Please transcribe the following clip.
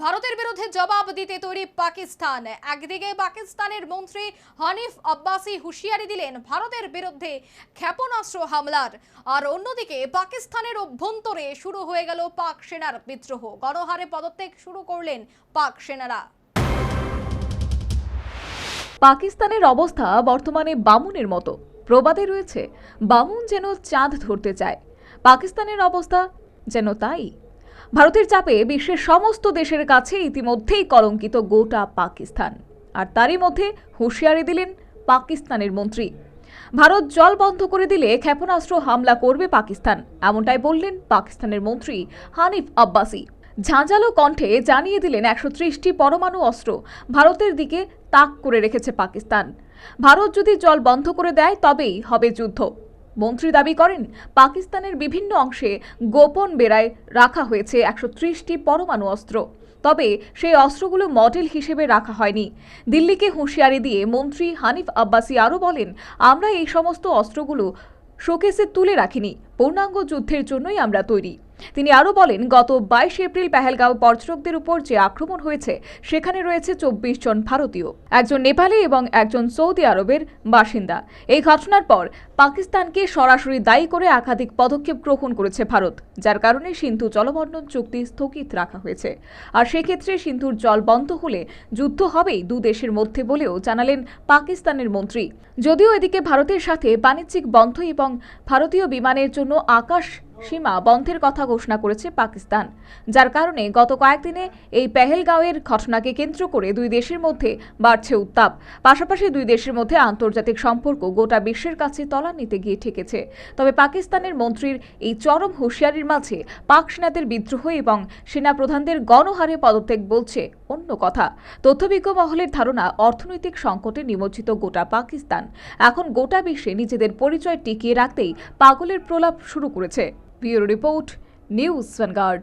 ভারতের বিরুদ্ধে জবাব দিতে তৈরি পাকিস্তান। একদিকে পাকিস্তানের মন্ত্রী হানিফ আব্বাসি হুঁশিয়ারি দিলেন ভারতের বিরুদ্ধে ক্ষেপণাস্ত্র হামলার, আর অন্যদিকে পাকিস্তানের অভ্যন্তরে শুরু হয়ে গেল পাক সেনার বিদ্রোহ। গণহারে পদত্যাগ শুরু করলেন পাক সেনারা। পাকিস্তানের অবস্থা বর্তমানে বামুনের মতো। প্রবাদে রয়েছে, বামুন যেন চাঁদ ধরতে চায়, পাকিস্তানের অবস্থা যেন তাই। ভারতের চাপে বিশ্বের সমস্ত দেশের কাছে ইতিমধ্যেই কলঙ্কিত গোটা পাকিস্তান, আর তারই মধ্যে হুঁশিয়ারি দিলেন পাকিস্তানের মন্ত্রী। ভারত জল বন্ধ করে দিলে ক্ষেপণাস্ত্র হামলা করবে পাকিস্তান, এমনটাই বললেন পাকিস্তানের মন্ত্রী হানিফ আব্বাসি। ঝাঁঝালো কণ্ঠে জানিয়ে দিলেন ১৩০টি পরমাণু অস্ত্র ভারতের দিকে তাক করে রেখেছে পাকিস্তান। ভারত যদি জল বন্ধ করে দেয় তবেই হবে যুদ্ধ। মন্ত্রী দাবি করেন, পাকিস্তানের বিভিন্ন অংশে গোপন বেড়ায় রাখা হয়েছে ১৩০টি পরমাণু অস্ত্র, তবে সেই অস্ত্রগুলো মডেল হিসেবে রাখা হয়নি। দিল্লিকে হুঁশিয়ারি দিয়ে মন্ত্রী হানিফ আব্বাসি আরও বলেন, আমরা এই সমস্ত অস্ত্রগুলো শোকেসে তুলে রাখিনি, পূর্ণাঙ্গ যুদ্ধের জন্যই আমরা তৈরি। তিনি আরও বলেন, গত ২২ এপ্রিল পেহেলগাঁও পর্যটকদের উপর যে আক্রমণ হয়েছে সেখানে রয়েছে ২৪ জন ভারতীয়, একজন নেপালি এবং একজন সৌদি আরবের বাসিন্দা। এই ঘটনার পর পাকিস্তানকে সরাসরি দায়ী করে একাধিক পদক্ষেপ গ্রহণ করেছে ভারত, যার কারণে সিন্ধু জলবন্টন চুক্তি স্থগিত রাখা হয়েছে। আর সেক্ষেত্রে সিন্ধুর জল বন্ধ হলে যুদ্ধ হবেই দু দেশের মধ্যে বলেও জানালেন পাকিস্তানের মন্ত্রী। যদিও এদিকে ভারতের সাথে বাণিজ্যিক বন্ধ এবং ভারতীয় বিমানের জন্য আকাশ সীমা বন্ধের কথা ঘোষণা করেছে পাকিস্তান, যার কারণে গত কয়েকদিনে এই পেহেলগাঁওয়ের ঘটনাকে কেন্দ্র করে দুই দেশের মধ্যে বাড়ছে উত্তাপ। পাশাপাশি দুই দেশের মধ্যে আন্তর্জাতিক সম্পর্ক গোটা বিশ্বের কাছে তলানিতে গিয়ে ঠেকেছে। তবে পাকিস্তানের মন্ত্রীর এই চরম হুঁশিয়ারির মাঝে পাক সেনাদের বিদ্রোহ এবং সেনাপ্রধানদের গণহারে পদত্যাগ বলছে অন্য কথা। তথ্যবিজ্ঞ মহলের ধারণা, অর্থনৈতিক সংকটে নিমজ্জিত গোটা পাকিস্তান এখন গোটা বিশ্বে নিজেদের পরিচয় টিকিয়ে রাখতেই পাগলের প্রলাপ শুরু করেছে। Bureau report, news vanguard.